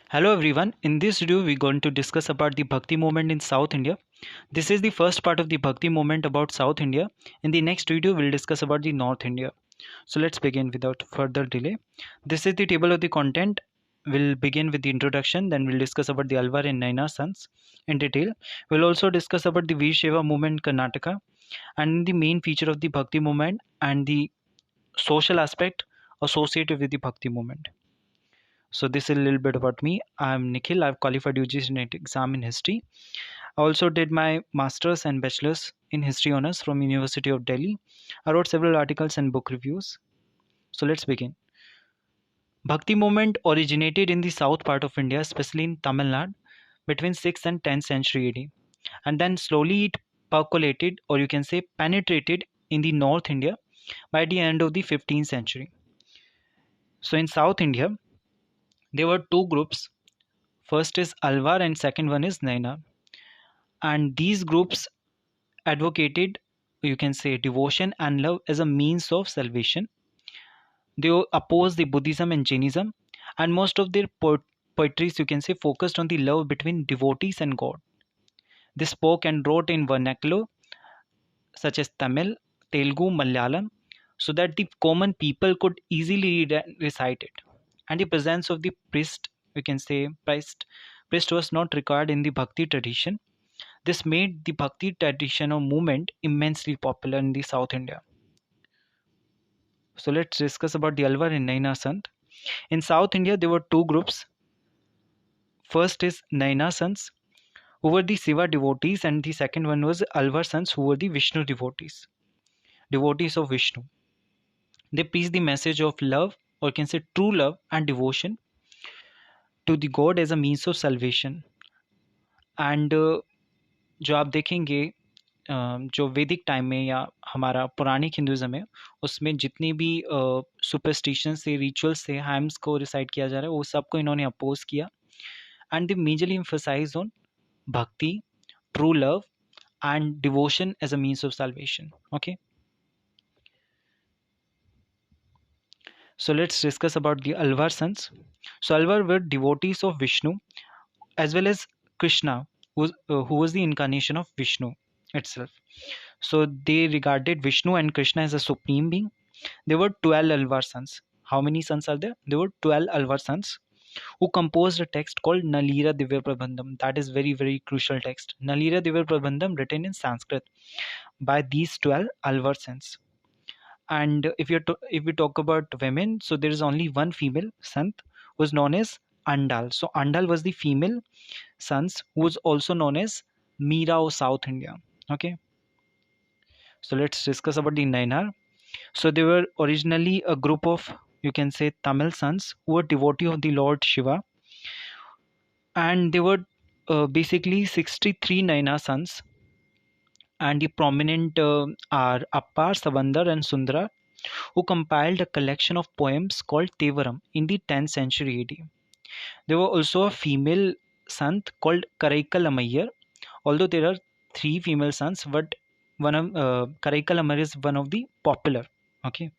Hello everyone. In this video, we're going to discuss about the Bhakti movement in South India. This is the first part of the Bhakti movement about South India. In the next video, we'll discuss about the North India. So let's begin without further delay. This is the table of the content. We'll begin with the introduction, then we'll discuss about the Alvar and Naina sons in detail. We'll also discuss about the Veer Sheva movement in Karnataka and the main feature of the Bhakti movement and the social aspect associated with the Bhakti movement. So this is a little bit about me. I'm Nikhil. I've qualified UGC NET exam in history. I also did my master's and bachelor's in history honors from University of Delhi. I wrote several articles and book reviews. So let's begin. Bhakti movement originated in the south part of India, especially in Tamil Nadu, between 6th and 10th century AD. And then slowly it percolated, or you can say penetrated, in the North India by the end of the 15th century. So in South India, there were two groups. First is Alvar and second one is Naina. And these groups advocated, you can say, devotion and love as a means of salvation. They opposed the Buddhism and Jainism, and most of their poetries, you can say, focused on the love between devotees and God. They spoke and wrote in vernacular such as Tamil, Telugu, Malayalam, so that the common people could easily read and recite it. And the presence of the priest, you can say, priest was not required in the Bhakti tradition. This made the Bhakti tradition or movement immensely popular in the South India. So let's discuss about the Alvar and Naina Sant. In South India, there were two groups. First is Naina sons, who were the Shiva devotees, and the second one was Alvar sons, who were the Vishnu devotees of Vishnu. They preached the message of love, or can say true love and devotion to the God as a means of salvation. And जो आप देखेंगे जो वैदिक time में या हमारा Puranic Hinduism है उसमें जितनी भी सुपरस्टिशन से रिचुअल्स से हैम्स को रिसाइट किया जा रहा है वो सबको इन्होंने अपोज किया and they majorly emphasise on bhakti true love and devotion as a means of salvation. Okay, so let's discuss about the Alvar sons. So Alvar were devotees of Vishnu as well as Krishna, who was the incarnation of Vishnu itself. So they regarded Vishnu and Krishna as a supreme being. There were 12 Alvar sons. How many sons are there? There were 12 Alvar sons who composed a text called Nalira Divya Prabandham. That is very, very crucial text. Nalira Divya Prabandham, written in Sanskrit by these 12 Alvar sons. And if we talk about women, so there is only one female sant who is known as Andal. So Andal was the female sons who was also known as Meera of South India. Okay. So let's discuss about the Nainar. So they were originally a group of, you can say, Tamil sons who were devotee of the Lord Shiva, and they were basically 63 Naina sons, and the prominent are Appar, Savandar and Sundara, who compiled a collection of poems called Tevaram in the 10th century AD. There were also a female sant called Karaikal, although there are three female sons, but one of Karaikal is one of the popular. Okay.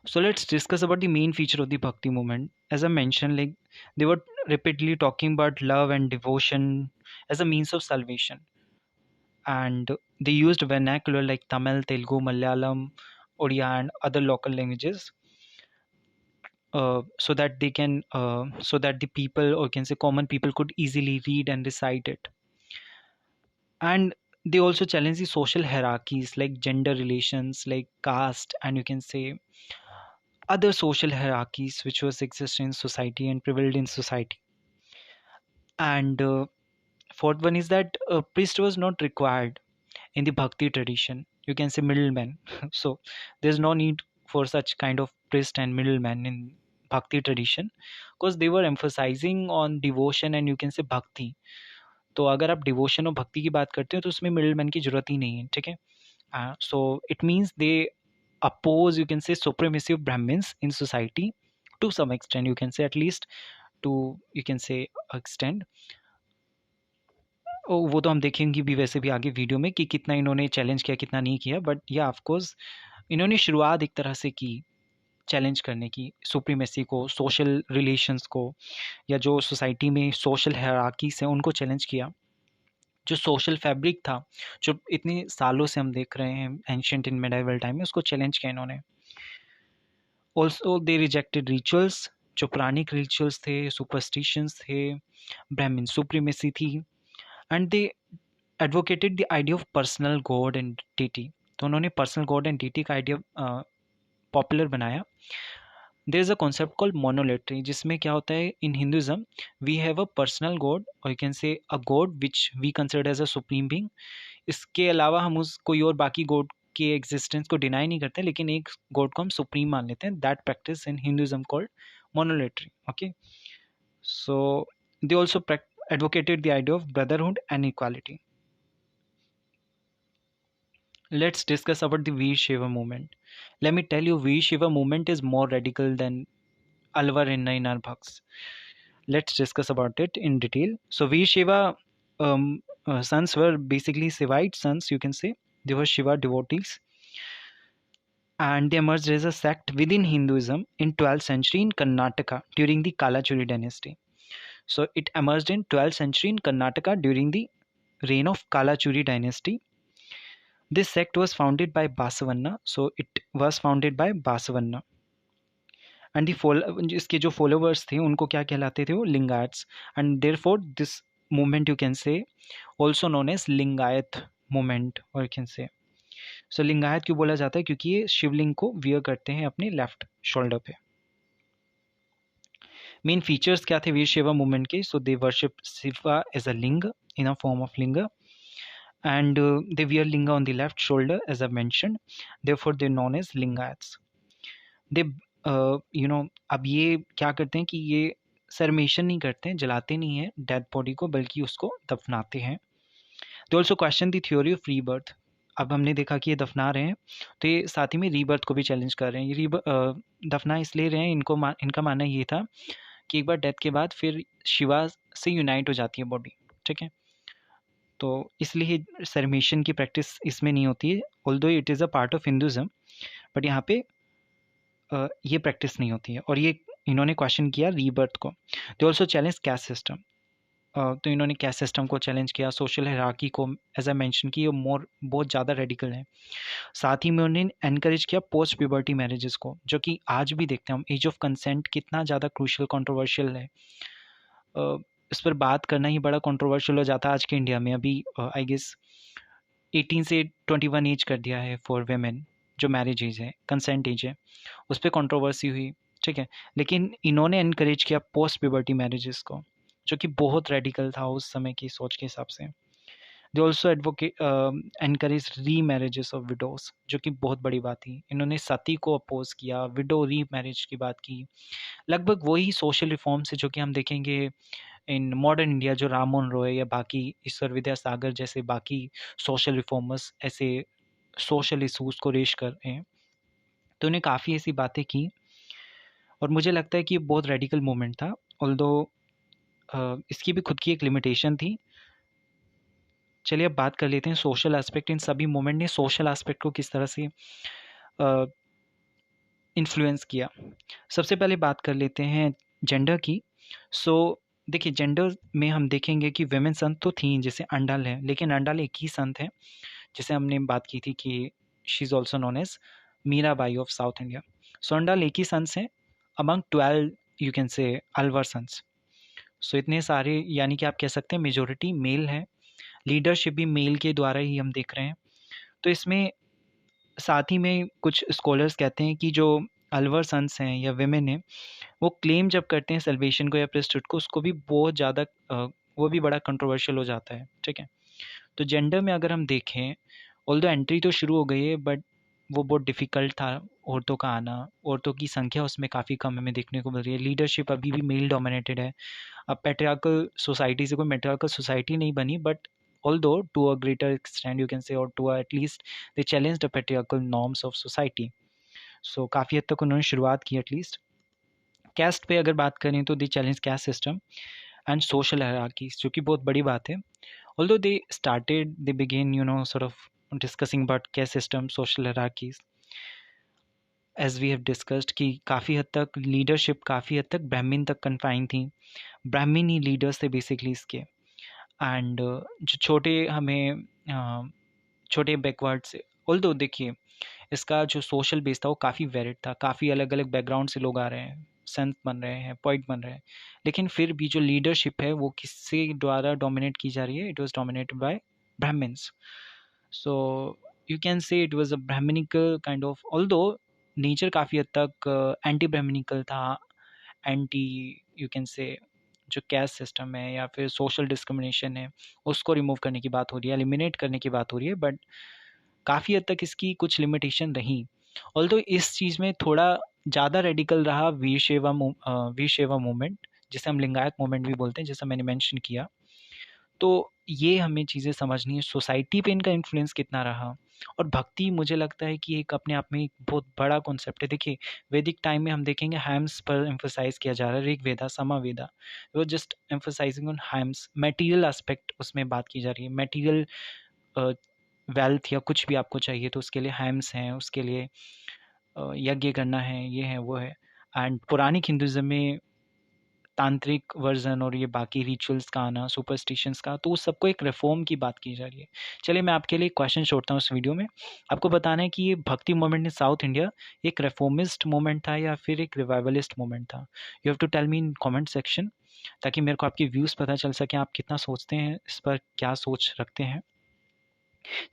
So let's discuss about the main feature of the Bhakti movement. As I mentioned, like they were repeatedly talking about love and devotion as a means of salvation, and they used vernacular like Tamil, Telugu, Malayalam, Odia, and other local languages, so that they can, so that the people, or can say common people, could easily read and recite it. And they also challenge the social hierarchies like gender relations, like caste, and you can say other social hierarchies which was exist in society and prevailed in society. And fourth one is that a priest was not required in the bhakti tradition, you can say middleman. So there's no need for such kind of priest and middleman in bhakti tradition, because they were emphasizing on devotion and you can say bhakti. तो अगर आप devotion और भक्ति की बात करते हो तो उसमें मिडिल मैन की जरूरत ही नहीं है. ठीक है. So it means they oppose, you can say, supremacy of Brahmins in society to some extent, you can say, at least to, you can say, extent. वो तो हम देखेंगे भी वैसे भी आगे वीडियो में कि कितना इन्होंने चैलेंज किया कितना नहीं किया, बट या ऑफ कोर्स इन्होंने शुरुआत एक तरह से की चैलेंज करने की, सुप्रीमेसी को, सोशल रिलेशंस को, या जो सोसाइटी में सोशल हायरार्कीज हैं उनको चैलेंज किया। जो सोशल फैब्रिक था, जो इतने सालों से हम देख रहे हैं एंशियंट इन मेडाइवल टाइम में, उसको चैलेंज किया इन्होंने। ऑल्सो दे रिजेक्टेड रिचुअल्स, जो पुरानिक रिचुअल्स थे, सुपरस्टिशंस थे, ब्राह्मण सुप्रीमेसी थी, and they advocated the idea of personal god and deity. तो उन्होंने पर्सनल गॉड एंड डीटी का आइडिया पॉपुलर बनाया। There is a concept called monolatry, जिसमें क्या होता है, in Hinduism we have a personal god, और you can say a god which we consider as a supreme being. इसके अलावा हम उस कोई और बाकी गॉड के एग्जिस्टेंस को डिनाई नहीं करते, लेकिन एक गॉड को हम सुप्रीम मान लेते हैं। That practice in Hinduism called monolatry. Okay, so they also advocated the idea of brotherhood and equality. Let's discuss about the Veer Shiva movement. Let me tell you, Veer Shiva movement is more radical than Alvar and Nainar Bhaks. Let's discuss about it in detail. So Veer Shiva sons were basically Shivite sons, you can say. They were Shiva devotees, and they emerged as a sect within Hinduism in 12th century in Karnataka during the Kalachuri dynasty. So it emerged in 12th century in Karnataka during the reign of Kalachuri dynasty. This sect was founded by Basavanna. So it was founded by Basavanna. And इसके जो followers थे उनको क्या कहलाते थे, वो Lingayats. And therefore this movement you can say also known as Lingayat movement, or you can say. So Lingayat क्यों बोला जाता है, क्योंकि ये शिवलिंग को वियर करते हैं अपने लेफ्ट शोल्डर पे. मेन फीचर्स क्या थे वीर शिवा मूवमेंट के? So they worship Shiva as a linga in a form of linga, and they wear linga on the left shoulder as I mentioned, therefore they're known as lingayats. They अब ये क्या करते हैं कि ये सरमेशन नहीं करते हैं, जलाते नहीं हैं डेड बॉडी को, बल्कि उसको दफनाते हैं. They also question the theory of rebirth. अब हमने देखा कि ये दफना रहे हैं, तो ये साथ ही में रीबर्थ को भी चैलेंज कर रहे हैं. ये दफना इसलिए रहे हैं, इनका मानना ये था कि एक बार डेथ के बाद फिर शिवा से यूनाइट हो जाती है बॉडी. ठीक है, तो इसलिए सरमेशन की प्रैक्टिस इसमें नहीं होती है, although it is a part of Hinduism, but यहाँ पे ये प्रैक्टिस नहीं होती है. और ये इन्होंने क्वेश्चन किया रीबर्थ को. They also challenge caste system. तो इन्होंने कैस्ट सिस्टम को चैलेंज किया, सोशल हायरार्की को, एज आई मेंशन कि ये बहुत ज़्यादा रेडिकल है. साथ ही में उन्होंने एनकरेज किया पोस्ट प्यूबर्टी मैरिजेस को, जो कि आज भी देखते हैं हम. एज ऑफ कंसेंट कितना ज़्यादा क्रूशल कंट्रोवर्शियल है, इस पर बात करना ही बड़ा कंट्रोवर्शियल हो जाता है आज के इंडिया में. अभी आई गेस 18 से 21 एज कर दिया है फॉर वेमेन, जो मैरिज एज है, कंसेंट एज है, उस पर कंट्रोवर्सी हुई. ठीक है, लेकिन इन्होंने इनकरेज किया पोस्ट प्यूबर्टी मैरिजेस को, जो कि बहुत रेडिकल था उस समय की सोच के हिसाब से. दे ऑल्सो एडवोकेट एनकरेज री मैरिजेस ऑफ विडोज, जो कि बहुत बड़ी बात थी. इन्होंने सती को अपोज किया, विडो री मैरिज की बात की. लगभग वही सोशल रिफॉर्म्स है जो कि हम देखेंगे इन मॉडर्न इंडिया, जो राम मोहन रॉय या बाकी ईश्वर विद्यासागर जैसे बाकी सोशल रिफॉर्मर्स ऐसे सोशल इशूज़ को रेश कर रहे हैं. तो उन्हें काफ़ी ऐसी बातें की, और मुझे लगता है कि ये बहुत रेडिकल मूवमेंट था, ऑल्दो इसकी भी खुद की एक लिमिटेशन थी. चलिए अब बात कर लेते हैं सोशल एस्पेक्ट. इन सभी मूवमेंट ने सोशल एस्पेक्ट को किस तरह से इन्फ्लुएंस किया. सबसे पहले बात कर लेते हैं जेंडर की. सो देखिए, जेंडर में हम देखेंगे कि वेमेन संत तो थी, जैसे अंडाल है, लेकिन अंडाल एक ही संत है, जैसे हमने बात की थी कि she is also known as Mirabai of South India. So Andal एक ही सन्स हैं among 12 you can say Alvar sons. सो इतने सारे, यानी कि आप कह सकते हैं मेजोरिटी मेल है, लीडरशिप भी मेल के द्वारा ही हम देख रहे हैं. तो इसमें साथ ही में कुछ स्कॉलर्स कहते हैं कि जो अलवर सन्स हैं या वेमेन हैं, वो क्लेम जब करते हैं सेल्वेशन को या प्रेस्टिट्यूट को, उसको भी बहुत ज़्यादा वो भी बड़ा कंट्रोवर्शियल हो जाता है. ठीक है, तो जेंडर में अगर हम देखें, ऑल्दो एंट्री तो शुरू हो गई है, बट वो बहुत डिफ़िकल्ट था औरतों का आना. औरतों की संख्या उसमें काफ़ी कम हमें देखने को मिल रही है. लीडरशिप अभी भी मेल डोमिनेटेड है. अब पैट्रियार्कल सोसाइटी से कोई मैट्रियार्कल सोसाइटी नहीं बनी, but although to a greater extent you can say, or to at least they challenged the patriarchal norms of society. So काफ़ी हद तक उन्होंने शुरुआत की. एटलीस्ट कैस्ट पे अगर बात करें तो they challenge caste system and social hierarchies, जो कि बहुत बड़ी बात है. although they began sort of discussing about caste system, social hierarchies. As we have discussed कि काफ़ी हद तक लीडरशिप काफ़ी हद तक ब्राह्मीण तक कन्फाइन थी, ब्राह्मीण ही लीडर्स थे बेसिकली इसके। एंड जो छोटे बैकवर्ड से, ऑल्दो देखिए इसका जो सोशल बेस था वो काफ़ी वेरिड था, काफ़ी अलग अलग बैकग्राउंड से लोग आ रहे हैं, संत बन रहे हैं, पोइट बन रहे हैं, लेकिन फिर भी जो लीडरशिप है वो किससे द्वारा डोमिनेट की जा रही है? It was dominated by Brahmins. So you can say it was a brahmanical kind of, although nature काफ़ी हद तक एंटी ब्राह्मणिकल था, एंटी, यू कैन से जो कैस्ट सिस्टम है या फिर सोशल डिस्क्रिमिनेशन है उसको रिमूव करने की बात हो रही है, एलिमिनेट करने की बात हो रही है, बट काफ़ी हद तक इसकी कुछ लिमिटेशन रही। ऑल्दो इस चीज़ में थोड़ा ज़्यादा रेडिकल रहा वीर शैवा मूवमेंट, जिसे हम लिंगायत मूवमेंट भी बोलते हैं, जैसा मैंने मेंशन किया। तो ये हमें चीज़ें समझनी है, सोसाइटी पे इनका इन्फ्लुएंस कितना रहा। और भक्ति मुझे लगता है कि एक अपने आप में एक बहुत बड़ा कॉन्सेप्ट है। देखिए वैदिक टाइम में हम देखेंगे हैम्स पर एम्फोसाइज किया जा रहा है, ऋग वेदा, सामवेदा, वो just emphasising on hams, material aspect उसमें बात की जा रही है, मटेरियल वेल्थ या कुछ भी आपको चाहिए तो उसके लिए हैम्स हैं, उसके लिए यज्ञ करना है, ये है वो है। एंड पुरानिक हिंदुज़म में तांत्रिक वर्जन और ये बाकी रिचुअल्स का आना, सुपरस्टिशंस का, तो उस सबको एक रिफॉर्म की बात की जा रही है। चलिए मैं आपके लिए क्वेश्चन छोड़ता हूँ इस वीडियो में। आपको बताना है कि ये Bhakti movement in South India एक रिफॉर्मिस्ट मूवमेंट था या फिर एक रिवाइवलिस्ट मूवमेंट था। You have to tell me in comment section, ताकि मेरे को आपके व्यूज़ पता चल सके, आप कितना सोचते हैं इस पर, क्या सोच रखते हैं।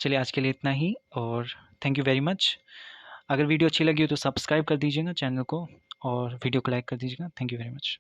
चलिए आज के लिए इतना ही, और थैंक यू वेरी मच। अगर वीडियो अच्छी लगी हो तो सब्सक्राइब कर दीजिएगा चैनल को, और वीडियो को लाइक कर दीजिएगा। Thank you very much.